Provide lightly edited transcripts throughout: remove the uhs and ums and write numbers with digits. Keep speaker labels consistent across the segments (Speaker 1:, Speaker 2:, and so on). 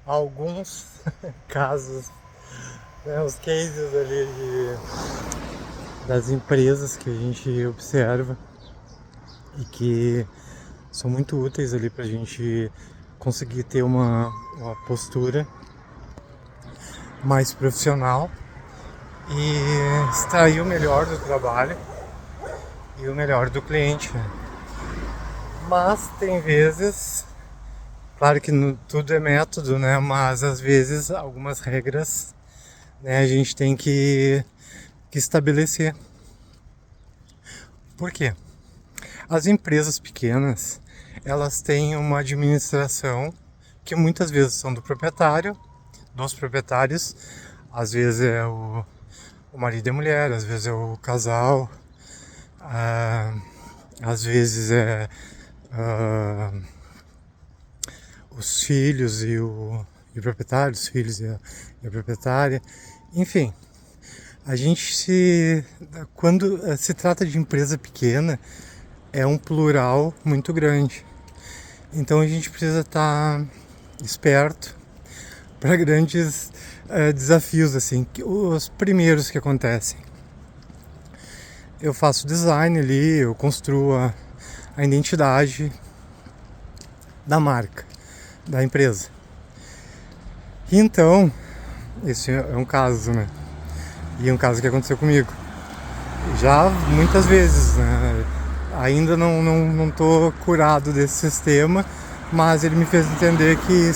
Speaker 1: alguns casos, né, os cases ali das empresas que a gente observa e que são muito úteis ali para a gente conseguir ter uma postura mais profissional e extrair o melhor do trabalho e o melhor do cliente, né? Mas tem vezes, claro que tudo é método, né? Mas às vezes algumas regras, né, a gente tem que estabelecer. Por quê? As empresas pequenas, elas têm uma administração que muitas vezes são dos proprietários, às vezes é o marido e a mulher, às vezes é o casal, às vezes é os filhos e o proprietário, os filhos e a proprietária, enfim. Quando se trata de empresa pequena, é um plural muito grande. Então a gente precisa estar esperto para grandes desafios, assim. Os primeiros que acontecem. Eu faço design ali, eu construo a identidade da marca, da empresa. Então, esse é um caso, né? E é um caso que aconteceu comigo. Já muitas vezes, né? Ainda não tô curado desse sistema, mas ele me fez entender que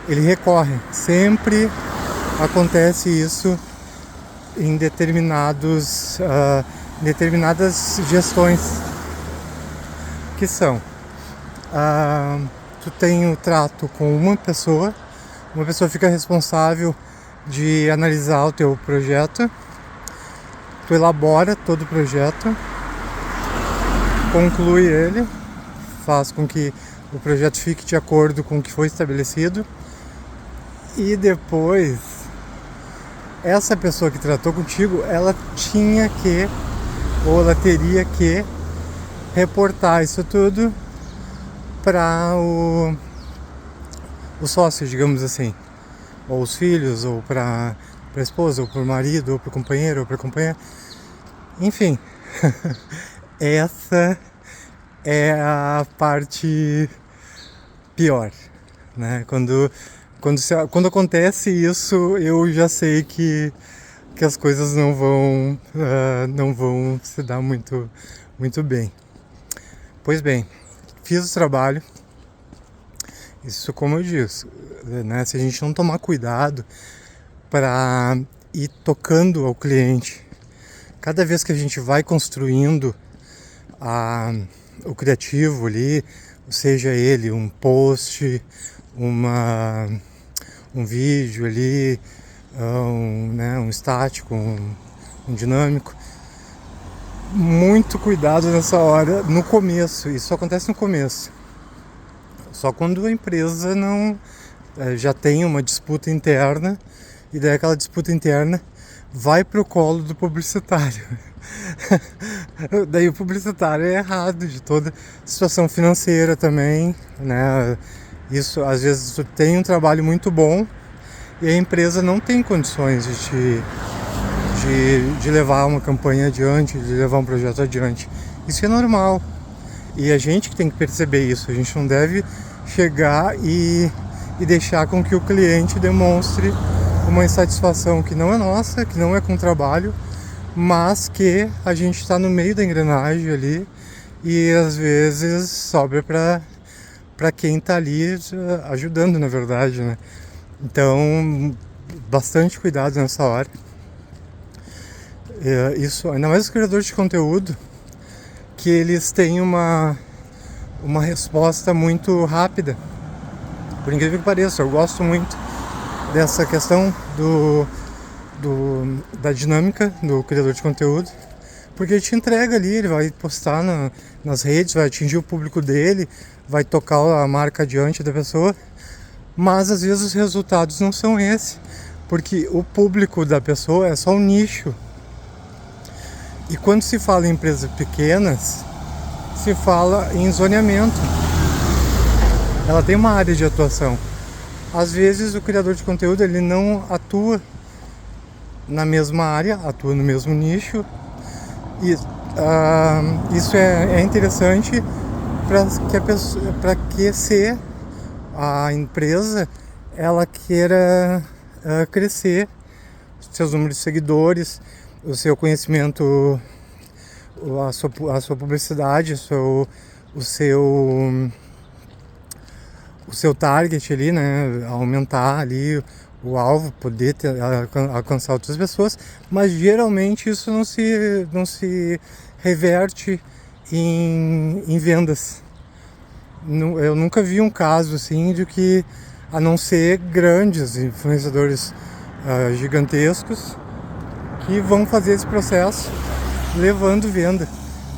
Speaker 1: ele recorre. Sempre acontece isso em determinadas gestões que são. Tu tem o trato com uma pessoa fica responsável de analisar o teu projeto, tu elabora todo o projeto, conclui ele, faz com que o projeto fique de acordo com o que foi estabelecido e depois essa pessoa que tratou contigo, ela teria que reportar isso tudo para o sócio, digamos assim, ou os filhos, ou para a esposa, ou para o marido, ou para o companheiro, ou para a companheira. Enfim, essa é a parte pior, né? Quando acontece isso, eu já sei que as coisas não vão se dar muito bem. Pois bem, fiz o trabalho. Isso, como eu disse, né? Se a gente não tomar cuidado para ir tocando ao cliente, cada vez que a gente vai construindo o criativo ali, seja ele um post, um vídeo ali, um estático, um dinâmico, muito cuidado nessa hora, no começo. Isso acontece no começo. Só quando a empresa não já tem uma disputa interna, e daí aquela disputa interna vai pro colo do publicitário. Daí o publicitário é errado de toda situação financeira também, né? Isso, às vezes tu tem um trabalho muito bom e a empresa não tem condições de levar uma campanha adiante, de levar um projeto adiante. Isso é normal. E a gente que tem que perceber isso. A gente não deve chegar e deixar com que o cliente demonstre uma insatisfação que não é nossa, que não é com o trabalho, mas que a gente está no meio da engrenagem ali e às vezes sobra para quem está ali ajudando, na verdade, né? Então, bastante cuidado nessa hora. Isso, ainda mais os criadores de conteúdo, que eles têm uma resposta muito rápida. Por incrível que pareça, eu gosto muito dessa questão da dinâmica do criador de conteúdo, porque ele te entrega ali, ele vai postar nas redes, vai atingir o público dele, vai tocar a marca adiante da pessoa, mas às vezes os resultados não são esses, porque o público da pessoa é só um nicho. E quando se fala em empresas pequenas, se fala em zoneamento. Ela tem uma área de atuação. Às vezes o criador de conteúdo ele não atua na mesma área, atua no mesmo nicho, e isso é interessante para que se a empresa ela queira crescer seus números de seguidores, o seu conhecimento, a sua publicidade, o seu target ali, né? Aumentar ali o alvo, poder alcançar outras pessoas, mas geralmente isso não se reverte em vendas. Eu nunca vi um caso assim de que, a não ser grandes influenciadores gigantescos, que vão fazer esse processo levando venda.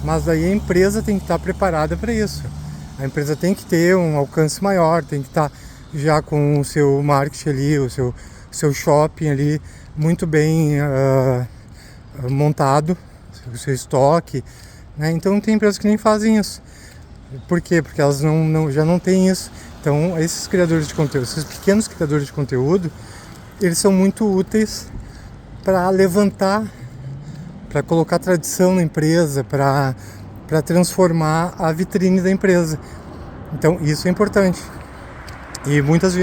Speaker 1: Mas aí a empresa tem que estar preparada para isso. A empresa tem que ter um alcance maior, tem que estar já com o seu marketing ali, o seu shopping ali muito bem montado, o seu estoque, né? Então tem empresas que nem fazem isso. Por quê? Porque elas já não têm isso. Então esses criadores de conteúdo, esses pequenos criadores de conteúdo, eles são muito úteis para levantar, para colocar tradição na empresa, para transformar a vitrine da empresa. Então isso é importante. E muitas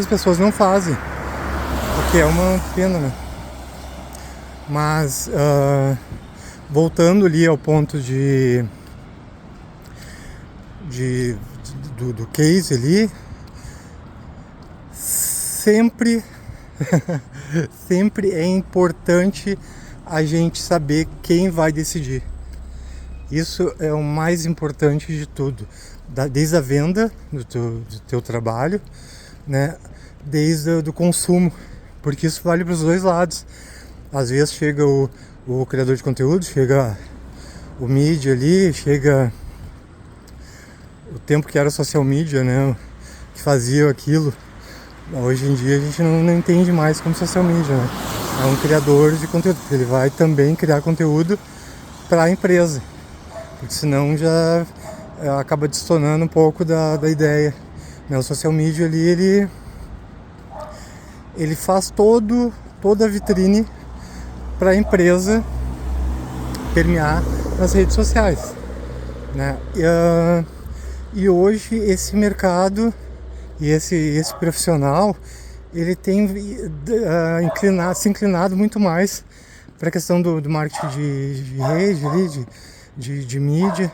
Speaker 1: pessoas não fazem, o que é uma pena, né? Mas voltando ali ao ponto do case ali, sempre sempre é importante a gente saber quem vai decidir. Isso é o mais importante de tudo, desde a venda do teu trabalho, né, desde do consumo, porque isso vale para os dois lados. Às vezes chega o criador de conteúdo, chega o mídia ali, chega o tempo que era social media, né, que fazia aquilo. Hoje em dia a gente não entende mais como social media, né? É um criador de conteúdo, porque ele vai também criar conteúdo para a empresa, porque senão já acaba distornando um pouco da ideia, né? O social media ali, ele faz toda a vitrine para a empresa permear nas redes sociais, né? E hoje esse mercado e esse profissional, ele tem se inclinado muito mais para a questão do marketing de rede, ali, de mídia,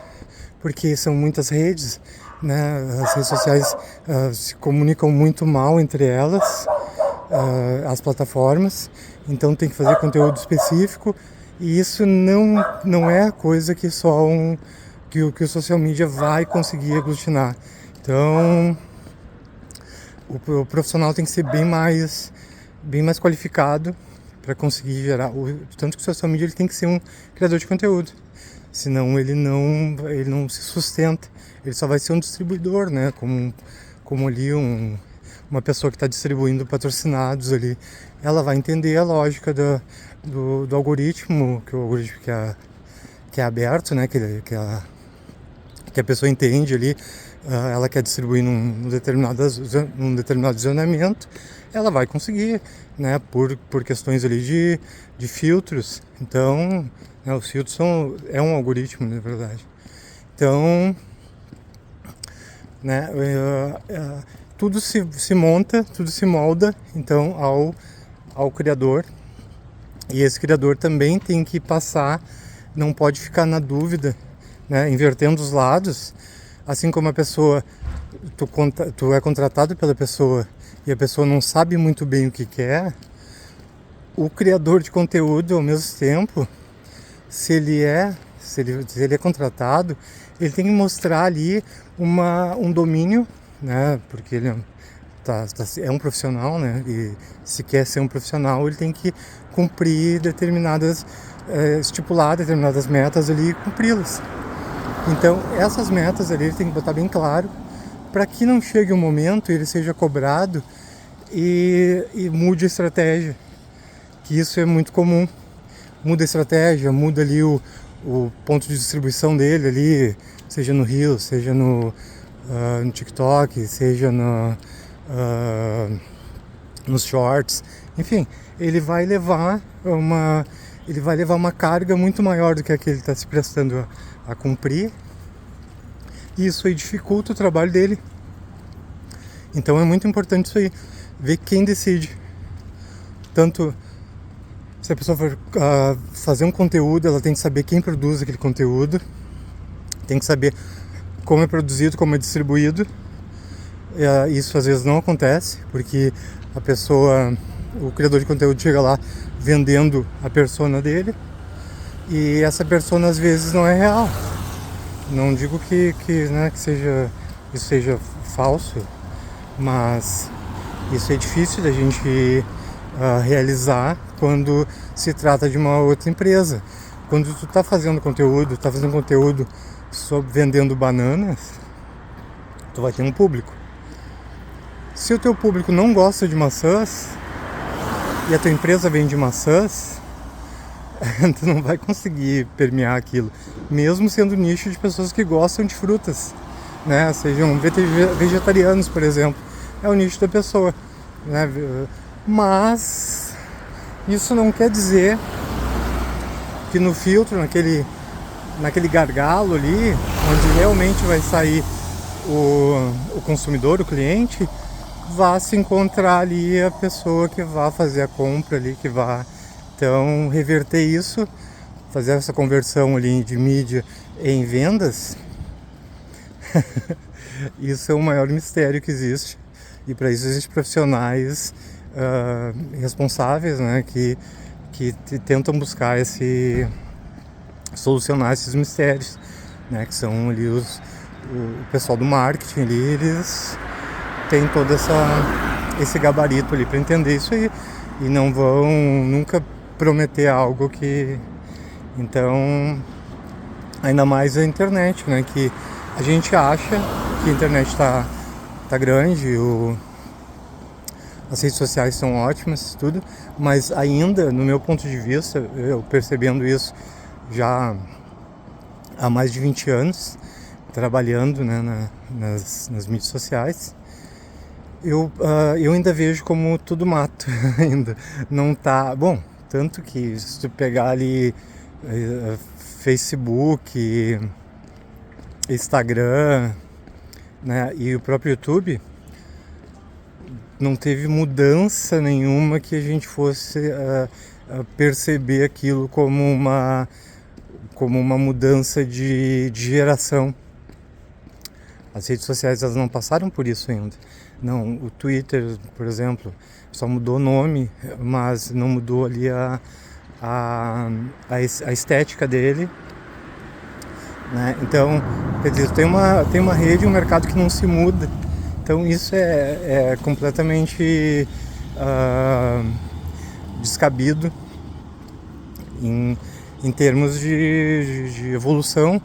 Speaker 1: porque são muitas redes, né? As redes sociais se comunicam muito mal entre elas, as plataformas, então tem que fazer conteúdo específico, e isso não é coisa que só que o social media vai conseguir aglutinar. Então o profissional tem que ser bem mais qualificado para conseguir gerar. Tanto que o social media ele tem que ser um criador de conteúdo, senão ele não se sustenta. Ele só vai ser um distribuidor, né? Como ali uma pessoa que está distribuindo patrocinados ali. Ela vai entender a lógica do algoritmo, que o algoritmo que é aberto, né? Que a pessoa entende ali. Ela quer distribuir num determinado zonamento, ela vai conseguir, né, por questões ali de filtros. Então, né, os filtros é um algoritmo, na verdade. Então, né, tudo se monta, tudo se molda, então, ao criador. E esse criador também tem que passar, não pode ficar na dúvida, né, invertendo os lados. Assim como a pessoa, tu é contratado pela pessoa e a pessoa não sabe muito bem o que quer, o criador de conteúdo, ao mesmo tempo, se ele é contratado, ele tem que mostrar ali um domínio, né? Porque ele é um profissional, né? E se quer ser um profissional, ele tem que cumprir estipular determinadas metas ali e cumpri-las. Então, essas metas ali ele tem que botar bem claro, para que não chegue um momento e ele seja cobrado e mude a estratégia, que isso é muito comum. Muda a estratégia, muda ali o ponto de distribuição dele ali, seja no Reels, seja no TikTok, seja nos shorts, enfim, ele vai levar uma carga muito maior do que a que ele está se prestando a cumprir, e isso aí dificulta o trabalho dele. Então é muito importante isso aí, ver quem decide. Tanto se a pessoa for fazer um conteúdo, ela tem que saber quem produz aquele conteúdo, tem que saber como é produzido, como é distribuído. Isso às vezes não acontece, porque o criador de conteúdo chega lá vendendo a persona dele, e essa persona às vezes não é real. Não digo que isso seja falso, mas isso é difícil da gente realizar quando se trata de uma outra empresa. Quando tu tá fazendo conteúdo sobre vendendo bananas, tu vai ter um público. Se o teu público não gosta de maçãs e a tua empresa vende maçãs, tu não vai conseguir permear aquilo, mesmo sendo nicho de pessoas que gostam de frutas, né? Sejam vegetarianos, por exemplo, é o nicho da pessoa, né? Mas isso não quer dizer que no filtro, naquele gargalo ali, onde realmente vai sair o consumidor, o cliente, vá se encontrar ali a pessoa que vai fazer a compra ali, que vai então reverter isso, fazer essa conversão ali de mídia em vendas. Isso é o maior mistério que existe, e para isso existem profissionais responsáveis, né, que tentam buscar solucionar esses mistérios, né, que são ali o pessoal do marketing ali, eles têm todo esse gabarito ali para entender isso aí, e não vão nunca prometer algo que... Então, ainda mais a internet, né, que a gente acha que a internet tá grande, as redes sociais são ótimas, tudo, mas ainda, no meu ponto de vista, eu percebendo isso já há mais de 20 anos, trabalhando, né, nas mídias sociais, eu ainda vejo como tudo mato. Ainda não tá... Bom, tanto que se tu pegar ali Facebook, Instagram, né, e o próprio YouTube, não teve mudança nenhuma que a gente fosse perceber aquilo como uma mudança de geração. As redes sociais, elas não passaram por isso ainda. Não, o Twitter, por exemplo, só mudou o nome, mas não mudou ali a estética dele, né? Então, quer dizer, tem uma rede, um mercado que não se muda. Então isso é completamente descabido em termos de evolução,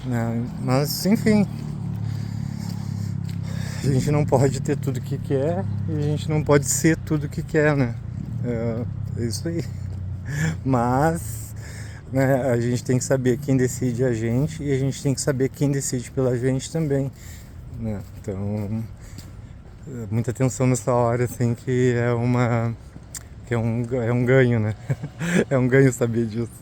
Speaker 1: né? Mas enfim, a gente não pode ter tudo que quer e a gente não pode ser tudo que quer, né? É isso aí. Mas, né, a gente tem que saber quem decide a gente, e a gente tem que saber quem decide pela gente também, né? Então, muita atenção nessa hora, assim, que é um ganho, né? É um ganho saber disso.